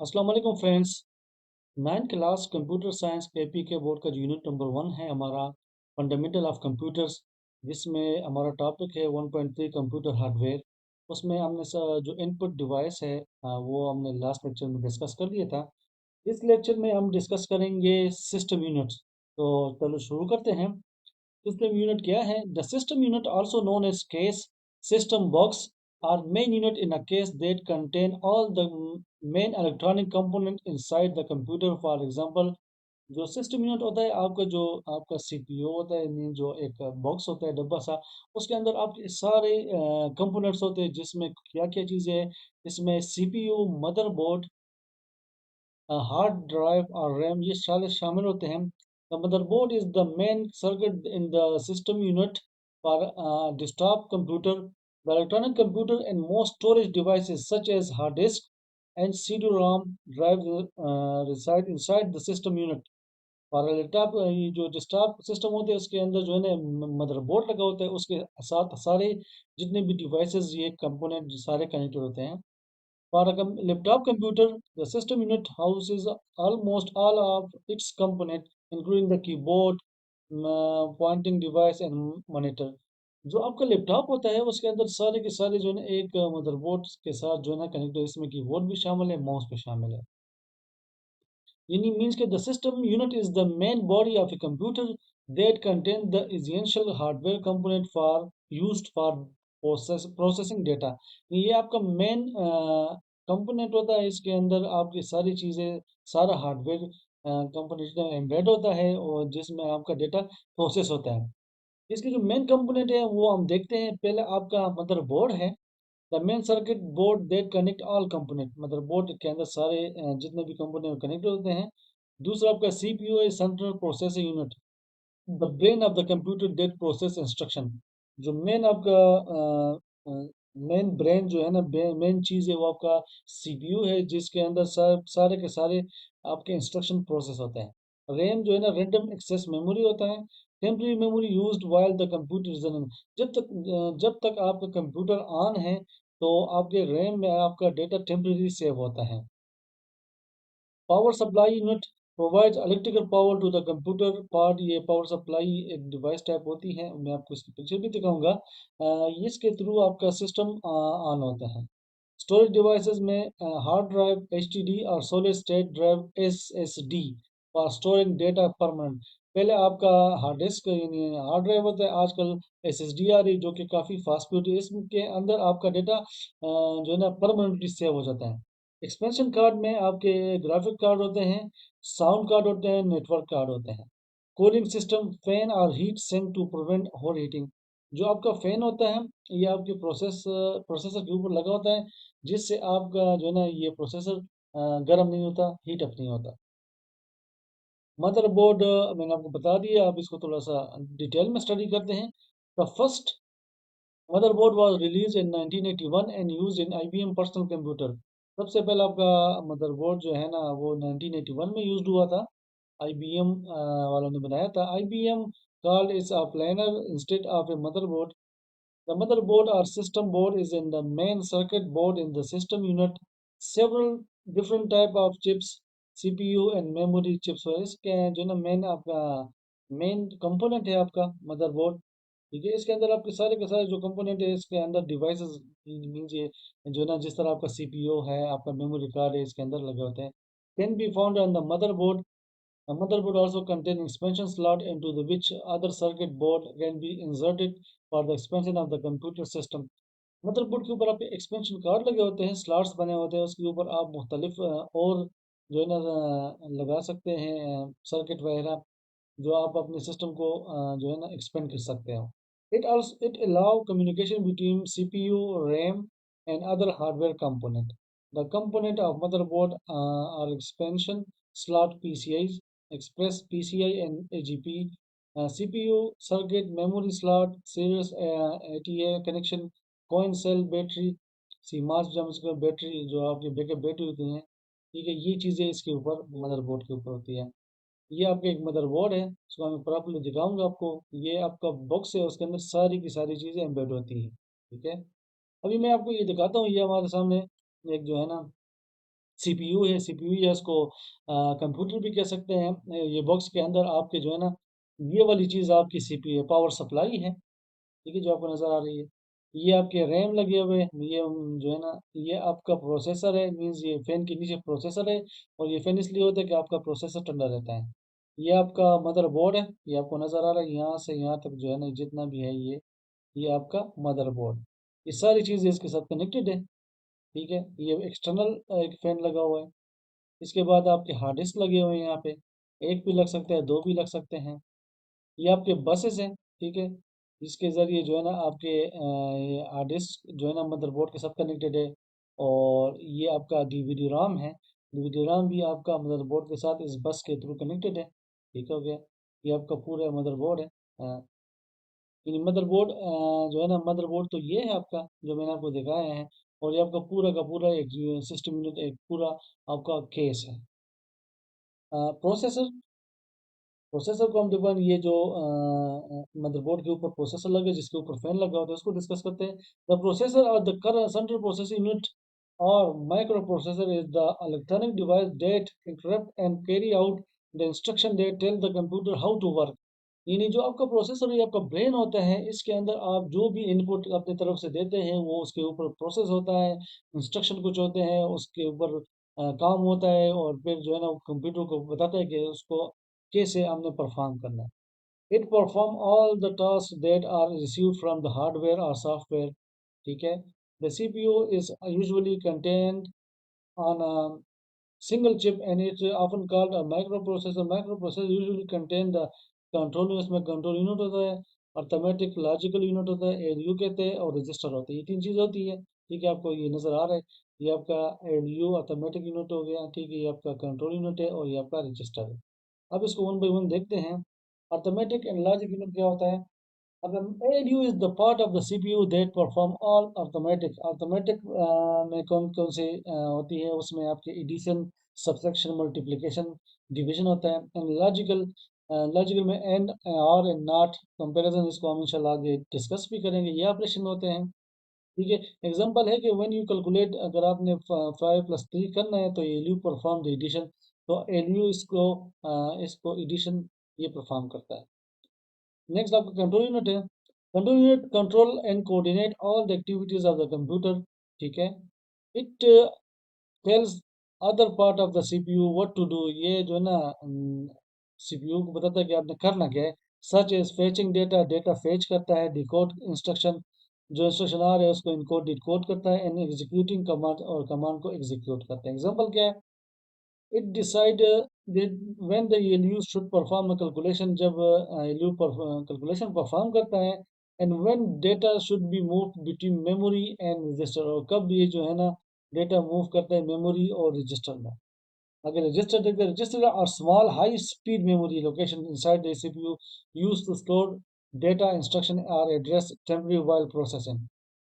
अस्सलाम वालेकुम friends. 9th class computer science AP के बोर्ड का जो यूनिट नंबर 1 है हमारा फंडामेंटल ऑफ कंप्यूटर्स, जिसमें हमारा टॉपिक है 1.3 कंप्यूटर हार्डवेयर। उसमें हमने जो इनपुट डिवाइस है वो हमने लास्ट लेक्चर में डिस्कस कर लिया था। इस लेक्चर में हम डिस्कस करेंगे सिस्टम यूनिट्स। तो चलो शुरू करते हैं। System unit क्या है? The system unit, also known as case, system box, or main unit in a case that contain all the main electronic component inside the computer. For example, जो system unit होता है आपका, जो आपका CPU होता है, यानी जो एक बॉक्स होता है, डब्बा सा, उसके अंदर आपके सारे कंपोनेंट्स होते हैं, जिसमें क्या क्या चीज़ें हैं। इसमें सीपीयू, मदरबोर्ड, हार्ड ड्राइव और रैम, ये सारे शामिल होते हैं। The motherboard is the main circuit in the system unit for desktop computer, the electronic computer and most storage devices such as hard disk and CD-ROM drive reside inside the system unit। और laptop, ये जो desktop system होते हैं उसके अंदर जो है ना मदरबोर्ड लगा होता है, उसके साथ सारे जितने भी डिवाइसेस, ये कंपोनेंट सारे कनेक्टेड होते हैं। For a laptop computer, the system unit houses almost all of its components, including the keyboard, pointing device and monitor। जो आपका लैपटॉप होता है उसके अंदर सारे के सारे जो है ना एक मदरबोर्ड के साथ जो है ना कनेक्ट है। इसमें कीबोर्ड भी शामिल है, माउस भी शामिल है। यानी मीन्स के the system unit is the main body of a computer that contain the essential hardware component for used for processing data. ये आपका मेन कंपोनेंट होता है। इसके अंदर आपकी सारी चीज़ें, सारा हार्डवेयर कंपोनेंट एम्बेड होता है और जिसमें आपका डेटा प्रोसेस होता है। इसके जो मेन कंपोनेंट है वो हम देखते हैं। पहले आपका मदरबोर्ड है। The main circuit board that connect all component, motherboard के अंदर सारे जितने भी कंपोनेंट कनेक्ट होते हैं। दूसरा आपका सीपीयू है, central processing unit, the brain of the computer that process instruction. जो मेन आपका मेन ब्रेन जो है ना, मेन चीज़ है वो आपका सीपीयू है, जिसके अंदर सारे के सारे आपके इंस्ट्रक्शन प्रोसेस होते हैं। रैम जो है ना, रैंडम एक्सेस मेमोरी होता है। Temporary memory used while the computer is running. जब तक आपका कंप्यूटर ऑन है तो आपके रैम में आपका डेटा टेम्पररी सेव होता है। Power supply unit provides electrical power to the computer part. ये पावर सप्लाई एक डिवाइस टाइप होती है, मैं आपको इसकी पिक्चर भी दिखाऊंगा। इसके थ्रू आपका सिस्टम ऑन होता है। स्टोरेज डिवाइसेस में हार्ड ड्राइव HDD और solid state drive SSD for storing data permanent. पहले आपका हार्ड डिस्क यानी हार्ड ड्राइव होता है, आजकल SSD आ रही जो कि काफ़ी फास्ट स्पीड है। इसके अंदर आपका डेटा जो है ना परमानेंटली सेव हो जाता है। एक्सपेंशन कार्ड में आपके ग्राफिक कार्ड होते हैं, साउंड कार्ड होते हैं, नेटवर्क कार्ड होते हैं। कूलिंग सिस्टम फैन और heat sink to prevent over heating. जो आपका फैन होता है ये आपके प्रोसेसर के ऊपर लगा होता है, जिससे आपका जो है ना ये प्रोसेसर गर्म नहीं होता, हीट अप नहीं होता। मदरबोर्ड मैंने आपको बता दिया, अब इसको थोड़ा सा डिटेल में स्टडी करते हैं। The first motherboard was release in 1981 and used in IBM personal computer. सबसे पहला आपका मदरबोर्ड जो है ना वो 1981 में यूज्ड हुआ था। IBM वालों ने बनाया था। IBM called it a planar instead of a motherboard। The motherboard or system board is in the main circuit board in the system unit. Several different type of chips, CPU and memory chips। और इसके जो है ना main आपका main component है आपका motherboard. ठीक है, इसके अंदर आपके सारे के सारे जो कंपोनेंट है, इसके अंदर डिवाइसेस मीन्स ये जो है ना, जिस तरह आपका CPU है, आपका मेमोरी कार्ड है, इसके अंदर लगे होते हैं। Can be found on the motherboard. A motherboard also contains expansion slot into the which other circuit board can be inserted for the expansion of the computer system। Motherboard के ऊपर आपके expansion card लगे होते हैं, slots बने होते हैं, उसके ऊपर आप मुख्तलिफ और जो है ना लगा सकते हैं सर्किट वगैरह, जो आप अपने सिस्टम को जो है ना एक्सपेंड कर सकते हो। It allow communication between CPU, RAM and other hardware component। The component of motherboard are expansion slot PCIs, express PCI and AGP, CPU circuit, memory slot, serious ATA connection, coin cell battery, CMOS junction battery, जो आपकी backup battery होती हैं। ठीक है, ये चीज़ें इसके ऊपर मदरबोर्ड के ऊपर होती है। ये आपका एक मदरबोर्ड है, इसको मैं प्रॉपर्ली दिखाऊंगा आपको। ये आपका बॉक्स है, उसके अंदर सारी की सारी चीज़ें एम्बेड होती है। ठीक है, अभी मैं आपको ये दिखाता हूँ। ये हमारे सामने एक जो है ना सीपीयू है, सीपीयू या इसको कंप्यूटर भी कह सकते हैं। ये बॉक्स के अंदर आपके जो है ना, ये वाली चीज़ आपकी सीपीयू है, पावर सप्लाई है, ठीक है, जो आपको नज़र आ रही है। ये आपके रैम लगे हुए हैं, ये जो है ना, ये आपका प्रोसेसर है, मीन्स ये फ़ैन के नीचे प्रोसेसर है, और ये फ़ैन इसलिए होता है कि आपका प्रोसेसर ठंडा रहता है। ये आपका मदरबोर्ड है, ये आपको नज़र आ रहा है, यहाँ से यहाँ तक जो है ना, जितना भी है ये आपका मदरबोर्ड। ये सारी चीज़ें इसके साथ कनेक्टेड है, ठीक है। ये एक्सटर्नल एक फ़ैन लगा हुआ है। इसके बाद आपके हार्ड डिस्क लगे हुए हैं यहाँ पे, एक भी लग सकता है, दो भी लग सकते हैं। ये आपके बसेस हैं, ठीक है, जिसके ज़रिए जो है ना आपके ये हार्ड डिस्क जो है ना मदरबोर्ड के साथ कनेक्टेड है। और ये आपका डीवीडी राम है, डीवीडी राम भी आपका मदरबोर्ड के साथ इस बस के थ्रू कनेक्टेड है, ठीक हो गया। ये आपका पूरा मदरबोर्ड है। यानी मदरबोर्ड जो है ना, मदरबोर्ड तो ये है आपका जो मैंने आपको दिखाया है। और ये आपका पूरा का पूरा एक सिस्टम यूनिट, एक पूरा आपका केस है। प्रोसेसर, प्रोसेसर को हम देखो, ये जो मदरबोर्ड के ऊपर प्रोसेसर लगे, जिसके ऊपर फैन लगा होता है, उसको डिस्कस करते हैं। द प्रोसेसर और the current central processing unit और micro processor is the electronic device that interrupt and carry out the instruction that tell the computer how to work. यानी जो आपका प्रोसेसर या आपका ब्रेन होता है, इसके अंदर आप जो भी इनपुट अपनी तरफ से देते हैं, वो उसके ऊपर प्रोसेस होता है, इंस्ट्रक्शन कुछ होते हैं उसके ऊपर, काम होता है, और फिर जो है ना कंप्यूटर को बताता है कि उसको कैसे हमने परफॉर्म करना है। It perform all the task that are received from the hardware और सॉफ्टवेयर, ठीक है। The CPU is usually contained on a single chip and it's often called a microprocessor. Microprocessor usually contain the control unit, इसमें control unit होता है, arithmetic logical unit होता है, LU कहते हैं, और रजिस्टर होते हैं। ये तीन चीज़ होती है, ठीक है। आपको ये नज़र आ रहा है, ये आपका एलयू अर्थमेटिक यूनिट हो गया, ठीक है, ये आपका कंट्रोल यूनिट है, और ये आपका रजिस्टर है। अब इसको वन बाई वन देखते हैं। अर्थमेटिक एंड लॉजिक यूनिट क्या होता है? ALU is the part of the CPU that perform all arithmetic. Arithmetic में कौन कौन से होती है? उसमें आपके एडिशन, सब्सट्रैक्शन, मल्टीप्लिकेशन, डिवीजन होता है। एंड लॉजिकल, लॉजिकल में एंड और एंड नॉट, कंपैरिजन, इसको हम इंशाल्लाह आगे डिस्कस भी करेंगे। ये ऑपरेशन होते हैं, ठीक है। एग्जांपल है कि व्हेन यू कैलकुलेट, अगर आपने 5 + 3 करना है, तो एलयू परफॉर्म द एडिशन। तो एलयू इसको एडिशन ये परफॉर्म करता है। नेक्स्ट आपका कंट्रोल यूनिट है। Control unit control and coordinate all the activities of the computer, ठीक है। It tells other part of the CPU what to do. ये जो है ना सीपीयू को बताता है कि आपने करना क्या है। सच एज फेचिंग डेटा, डेटा फेच करता है। डिकोड इंस्ट्रक्शन, जो इंस्ट्रक्शन आ रहे हैं उसको इनकोड डिकोड करता है। एंड एग्जीक्यूटिंग कमांड, और कमांड को एग्जीक्यूट करता है। एग्जांपल क्या है? It decide when the ALU should perform a calculation, जब एलयू कैलकुलेशन परफॉर्म करता है। And when data should be move between memory and register, और कब ये जो है ना डेटा मूव करता है मेमोरी और रजिस्टर में। अगर रजिस्टर देखते, रजिस्टर और small high speed memory location inside the CPU use to store data, instruction और address temporary while processing.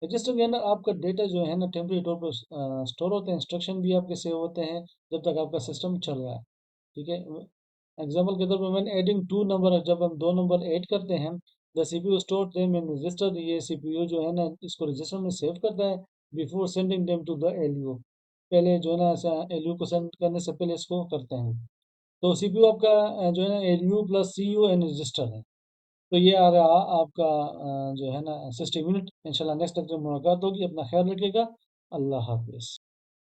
Register के अंदर आपका डेटा जो है ना टेम्पररी तौर पर स्टोर होते हैं, इंस्ट्रक्शन भी आपके सेव होते हैं जब तक आपका सिस्टम चल रहा है, ठीक है। एग्जाम्पल के तौर पर व्हेन एडिंग टू नंबर, जब हम दो नंबर ऐड करते हैं, the CPU store them in register, ये सीपीयू जो है ना इसको रजिस्टर में सेव करता है before sending them to the ALU. पहले जो है ना ऐसा एलयू को सेंड करने से पहले इसको करते हैं। तो सीपीयू आपका जो है ना ALU plus CU and register है। तो ये आ रहा आपका जो है ना सिस्टम यूनिट। इंशाल्लाह नेक्स्ट लेक्चर में मुलाकात होगी। अपना ख्याल रखिएगा। अल्लाह हाफिज़।